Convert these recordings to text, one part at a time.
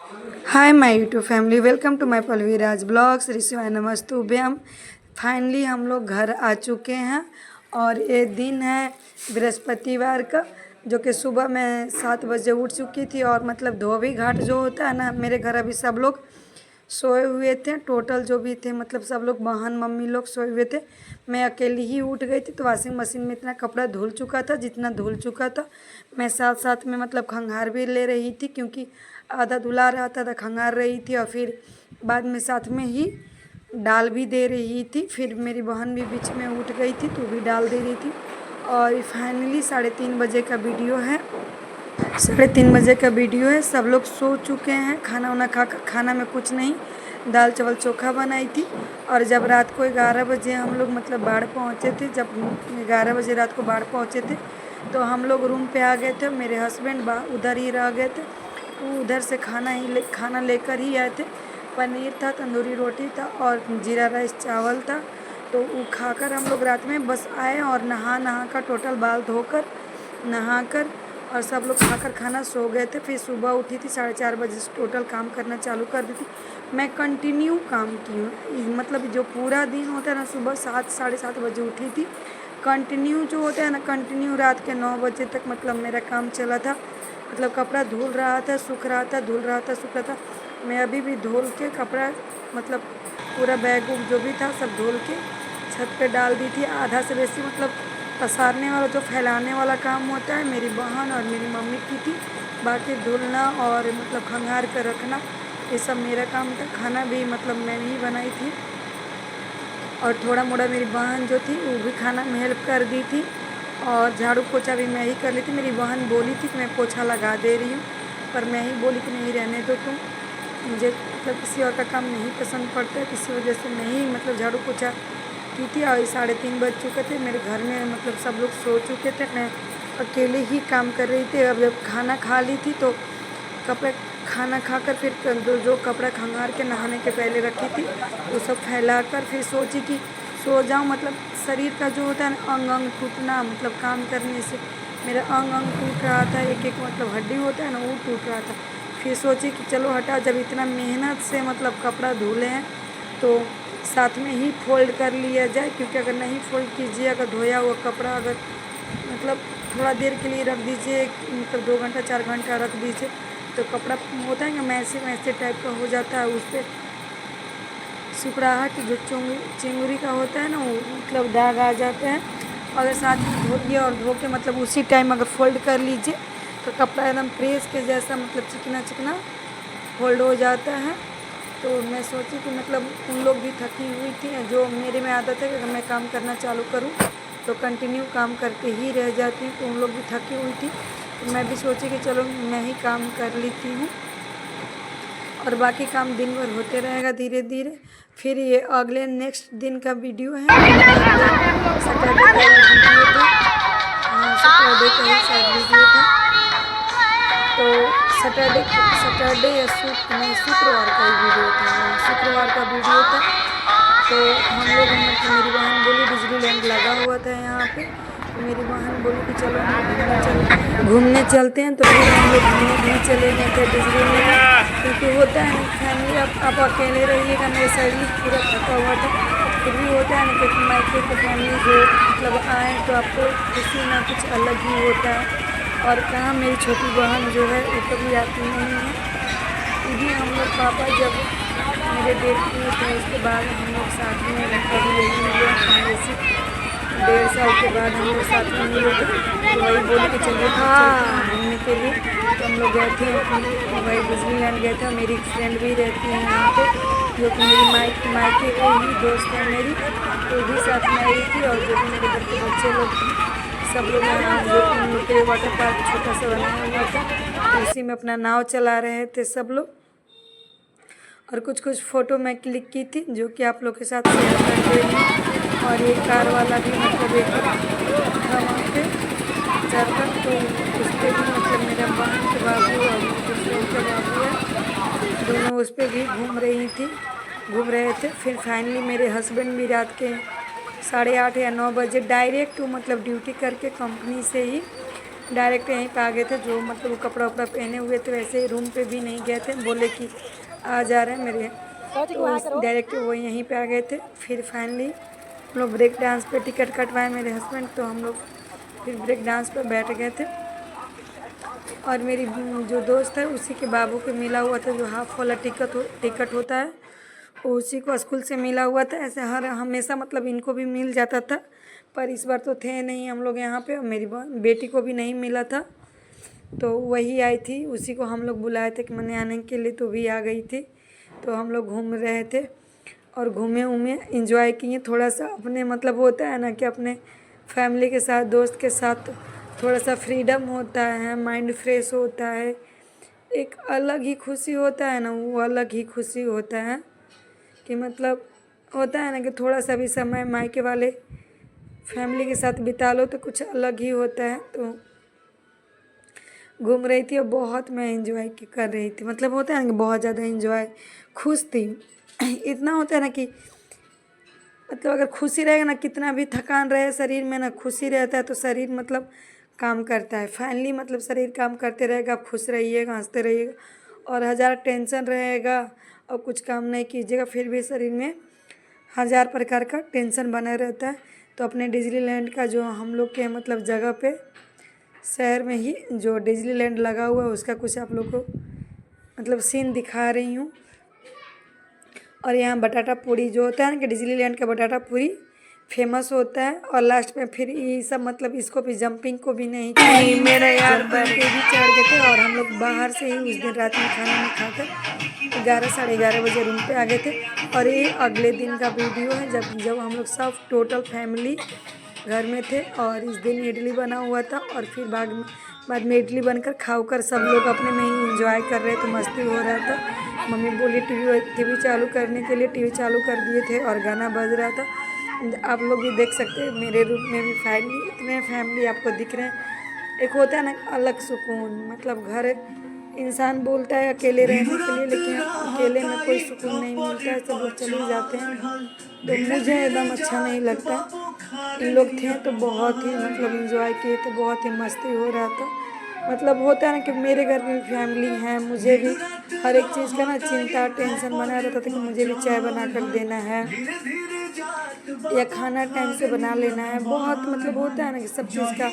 Hi my YouTube family, welcome to my Pallavi Raj blogs. ऋषिवाय नमस्तुभ्यम। Finally हम लोग घर आ चुके हैं और ये दिन है बृहस्पतिवार का, जो कि सुबह मैं 7 बजे उठ चुकी थी। और मतलब धोबी घाट जो होता है ना, मेरे घर अभी सब लोग सोए हुए थे। टोटल जो भी थे मतलब सब लोग, बहन मम्मी लोग सोए हुए थे। मैं अकेली ही उठ गई थी। तो वॉशिंग मशीन में इतना कपड़ा धुल चुका था, जितना धुल चुका था मैं साथ साथ में मतलब खंगार भी ले रही थी, क्योंकि आधा धुला रहा था तो खंगार रही थी। और फिर बाद में साथ में ही डाल भी दे रही थी। फिर मेरी बहन भी बीच में उठ गई थी तो भी डाल दे रही थी। और फाइनली 3:30 बजे का वीडियो है। 3:30 बजे का वीडियो है। सब लोग सो चुके हैं। खाना वाना खा कर, खाना में कुछ नहीं, दाल चावल चोखा बनाई थी। और जब रात को 11 बजे हम लोग मतलब बाढ़ पहुँचे थे, जब 11 बजे रात को बाढ़ पहुँचे थे तो हम लोग रूम पे आ गए थे। मेरे हस्बैंड उधर ही रह गए थे। वो उधर से खाना लेकर ही आए थे। पनीर था, तंदूरी रोटी था और जीरा राइस चावल था। तो वो खाकर हम लोग रात में बस आए और नहा कर टोटल बाल धोकर नहा कर और सब लोग खाकर खाना सो गए थे। फिर सुबह उठी थी 4:30 बजे से टोटल काम करना चालू कर दी थी। मैं कंटिन्यू काम की हूँ, मतलब जो पूरा दिन होता है ना, सुबह 7 7:30 बजे उठी थी। कंटिन्यू जो होता है ना, कंटिन्यू रात के 9 बजे तक मतलब मेरा काम चला था। मतलब कपड़ा धुल रहा था, सूख रहा था, धुल रहा था, सूख रहा था। मैं अभी भी धुल के कपड़ा मतलब पूरा बैग उग जो भी था सब धुल के छत पे डाल दी थी। आधा से बेसी मतलब पसारने वाला, जो फैलाने वाला काम होता है, मेरी बहन और मेरी मम्मी की थी। बाकी धुलना और मतलब खंगार कर रखना ये सब मेरा काम था। खाना भी मतलब मैं ही बनाई थी और थोड़ा मोड़ा मेरी बहन जो थी वो भी खाना में हेल्प कर दी थी। और झाड़ू पोछा भी मैं ही कर ली थी। मेरी बहन बोली थी कि मैं पोछा लगा दे रही हूँ, पर मैं ही बोली कि नहीं रहने दो तुम, मुझे मतलब किसी और का काम नहीं पसंद पड़ता है। किसी वजह से मैं ही मतलब झाड़ू पोछा की थी। और 3:30 बज चुके थे। मेरे घर में मतलब सब लोग सो चुके थे, मैं अकेले ही काम कर रही थी। अब जब खाना खा ली थी तो कपड़े खाना खाकर फिर जो कपड़ा खंगार के नहाने के पहले रखी थी वो सब फैला कर फिर सोची कि सो जाऊं। मतलब शरीर का जो होता है ना, अंग अंग टूटना, मतलब काम करने से मेरा अंग अंग टूट रहा था। एक एक मतलब हड्डी होता है ना, वो टूट रहा था। फिर सोची कि चलो हटा, जब इतना मेहनत से मतलब कपड़ा धुले हैं तो साथ में ही फोल्ड कर लिया जाए। क्योंकि अगर नहीं फोल्ड कीजिए, अगर धोया हुआ कपड़ा अगर मतलब थोड़ा देर के लिए रख दीजिए, मतलब 2 घंटा 4 घंटा रख दीजिए, तो कपड़ा होता है ना मैसे मैसे टाइप का हो जाता है। उस पर सिकुड़ाहट जो चिंगुरी का होता है ना, वो मतलब दाग आ जाते हैं। अगर साथ में धोइए और धो के मतलब उसी टाइम अगर फोल्ड कर लीजिए तो कपड़ा एकदम प्रेस के जैसा मतलब चिकना चिकना फोल्ड हो जाता है। तो मैं सोची कि मतलब उन लोग भी थकी हुई थी। जो मेरे में आदत है कि अगर मैं काम करना चालू करूं तो कंटिन्यू काम करके ही रह जाती हूँ। तो उन लोग भी थकी हुई थी तो मैं भी सोची कि चलो मैं ही काम कर लेती हूँ और बाकी काम दिन भर होते रहेगा धीरे धीरे। फिर ये अगले नेक्स्ट दिन का वीडियो है। सैटरडे का ये वीडियो था। हाँ, सैटरडे का ही शायद वीडियो था। तो सैटरडे या नहीं, शुक्रवार का ही वीडियो था। हाँ, शुक्रवार का वीडियो था। तो हम लोग मतलब मेरी बहन बोली, डिज्नी लैंड लगा हुआ था यहाँ पे, तो मेरी बहन बोली कि चलो हम घूमने चलते हैं। तो फिर हम लोग घूमने भी चले गए थे डिज्नी लैंड। क्योंकि होता है ना फैमिली, आप अकेले रहिएगा, मेरे शरीर पूरा थका हुआ था। फिर भी होता है ना कि मायके की फैमिली जो मतलब आए तो आपको खुशी ना कुछ अलग ही होता है। और कहाँ मेरी छोटी बहन जो है वो कभी आती नहीं है। इधर हम लोग पापा जब मेरे डेट किए थे उसके बाद हम लोग साथ में कभी यही मिले। जैसे 1.5 साल के बाद हम लोग साथ में मिले थे। तो वही बोले कि चलिए घूमने के लिए। तो हम लोग गए थे, वही डिज्नीलैंड गए थे। मेरी फ्रेंड भी रहती है यहाँ पे, जो कि मेरी मायके के ही दोस्त है मेरी, तो भी साथ में आई थी। और जो भी मेरे घर के बच्चे लोग थे सब लोग यहाँ, जो कि हम लोग के वाटर पार्क छोटा सा बनाया हुआ था, तो उसी में अपना नाव चला रहे थे सब लोग। और कुछ कुछ फ़ोटो मैं क्लिक की थी जो कि आप लोग के साथ शेयर कर रही हूँ। और एक कार वाला भी मतलब एक था वहाँ पे जाकर, तो उस पर भी मतलब मेरा बहन के बाबू और मेरे फ्रेंड के बाबू है, दोनों उस पर भी घूम रहे थे। फिर फाइनली मेरे हस्बैंड भी रात के 8:30 या 9 बजे डायरेक्ट मतलब ड्यूटी करके कंपनी से ही डायरेक्ट यहीं पे आ गए थे। जो मतलब वो कपड़ा उपड़ा पहने हुए थे वैसे ही रूम पे भी नहीं गए थे, बोले कि आ जा रहे हैं मेरे, तो डायरेक्ट वो यहीं पे आ गए थे। फिर फाइनली हम लोग ब्रेक डांस पे टिकट कटवाए मेरे हस्बैंड, तो हम लोग फिर ब्रेक डांस पे बैठ गए थे। और मेरी जो दोस्त है उसी के बाबू के मिला हुआ था, जो हाफ वाला टिकट होता है वो उसी को स्कूल से मिला हुआ था। ऐसे हर हमेशा मतलब इनको भी मिल जाता था, पर इस बार तो थे नहीं हम लोग यहाँ पे, और मेरी बेटी को भी नहीं मिला था, तो वही आई थी। उसी को हम लोग बुलाए थे कि मैंने आने के लिए, तो भी आ गई थी। तो हम लोग घूम रहे थे और घूमे उमे इंजॉय किए थोड़ा सा। अपने मतलब होता है ना कि अपने फैमिली के साथ दोस्त के साथ थोड़ा सा फ्रीडम होता है, माइंड फ्रेश होता है, एक अलग ही खुशी होता है ना, वो अलग ही खुशी होता है कि मतलब होता है ना कि थोड़ा सा भी समय मायके वाले फैमिली के साथ बिता लो तो कुछ अलग ही होता है। तो घूम रही थी और बहुत मैं इंजॉय कर रही थी, मतलब होता है ना कि बहुत ज़्यादा इंजॉय, खुश थी। इतना होता है ना कि मतलब अगर खुशी रहेगा ना, कितना भी थकान रहे शरीर में ना, खुशी रहता है तो शरीर मतलब काम करता है। फाइनली मतलब शरीर काम करते रहेगा, आप खुश रहिएगा, हंसते रहिएगा। और हज़ार टेंशन रहेगा और कुछ काम नहीं कीजिएगा फिर भी शरीर में हज़ार प्रकार का टेंशन बना रहता है। तो अपने डिज्नीलैंड का जो हम लोग के मतलब जगह पे शहर में ही जो डिज्नीलैंड लगा हुआ है उसका कुछ आप लोग को मतलब सीन दिखा रही हूँ। और यहाँ बटाटा पूरी जो होता है ना कि डिज्नीलैंड का बटाटा पूरी फेमस होता है। और लास्ट में फिर ये सब मतलब इसको भी जंपिंग को भी नहीं मेरा यार पे भी चढ़ गए थे। और हम लोग बाहर से ही उस दिन रात में खाना नहीं खाकर 11 साढ़े 11 बजे रूम पे आ गए थे। और ये अगले दिन का वीडियो है जब हम लोग सब टोटल फैमिली घर में थे। और इस दिन इडली बना हुआ था और फिर बाद में इडली बनकर खाकर सब लोग अपने में ही इंजॉय कर रहे थे, मस्ती हो रहा था। मम्मी बोली टीवी चालू करने के लिए, टीवी चालू कर दिए थे और गाना बज रहा था। आप लोग भी देख सकते हैं मेरे रूम में भी फैमिली, इतने फैमिली आपको दिख रहे हैं। एक होता है ना अलग सुकून, मतलब घर इंसान बोलता है अकेले रहने के लिए, लेकिन अकेले में कोई सुकून नहीं मिलता है, सब लोग चले जाते हैं तो मुझे एकदम अच्छा नहीं लगता। इन लोग थे तो बहुत ही मतलब इंजॉय किए थे, बहुत ही मस्ती हो रहा था। मतलब होता है ना कि मेरे घर में फैमिली है, मुझे भी हर एक चीज़ का ना चिंता टेंशन बना रहता था कि मुझे भी चाय बना कर देना है या खाना टाइम से बना लेना है। बहुत मतलब होता है ना कि सब चीज़ का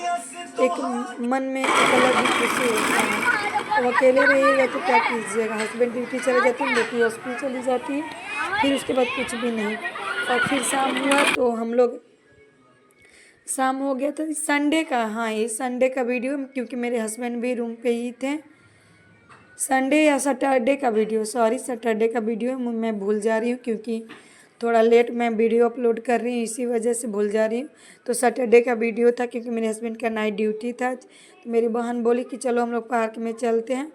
एक मन में एक अलग ही खुशी होता है। अब अकेले रहिएगा तो क्या कीजिएगा, हस्बैंड ड्यूटी चले जाते हैं, बेटी हॉस्पिटल चली जाती है, फिर उसके बाद कुछ भी नहीं। और फिर शाम हुआ तो हम लोग शाम हो गया था संडे का, हाँ ये संडे का वीडियो, क्योंकि मेरे हस्बैंड भी रूम पे ही थे। संडे या सैटरडे का वीडियो, सॉरी सैटरडे का वीडियो मैं भूल जा रही हूँ, क्योंकि थोड़ा लेट मैं वीडियो अपलोड कर रही हूँ, इसी वजह से भूल जा रही हूँ। तो सैटरडे का वीडियो था क्योंकि मेरे हस्बैंड का नाइट ड्यूटी था। तो मेरी बहन बोली कि चलो हम लोग पार्क में चलते हैं,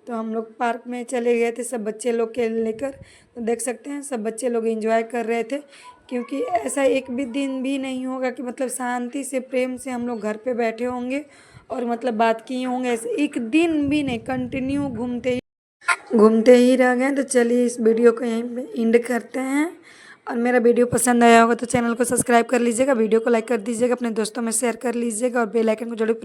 तो हम लोग पार्क में चले गए थे सब बच्चे लोग के लेकर। तो देख सकते हैं सब बच्चे लोग एंजॉय कर रहे थे, क्योंकि ऐसा एक भी दिन भी नहीं होगा कि मतलब शांति से प्रेम से हम लोग घर पे बैठे होंगे और मतलब बात किए होंगे, ऐसे एक दिन भी नहीं, कंटिन्यू घूमते ही रह गए। तो चलिए इस वीडियो को यहीं पे एंड करते हैं। और मेरा वीडियो पसंद आया होगा तो चैनल को सब्सक्राइब कर लीजिएगा, वीडियो को लाइक कर दीजिएगा, अपने दोस्तों में शेयर कर लीजिएगा और बेल आइकन को जरूर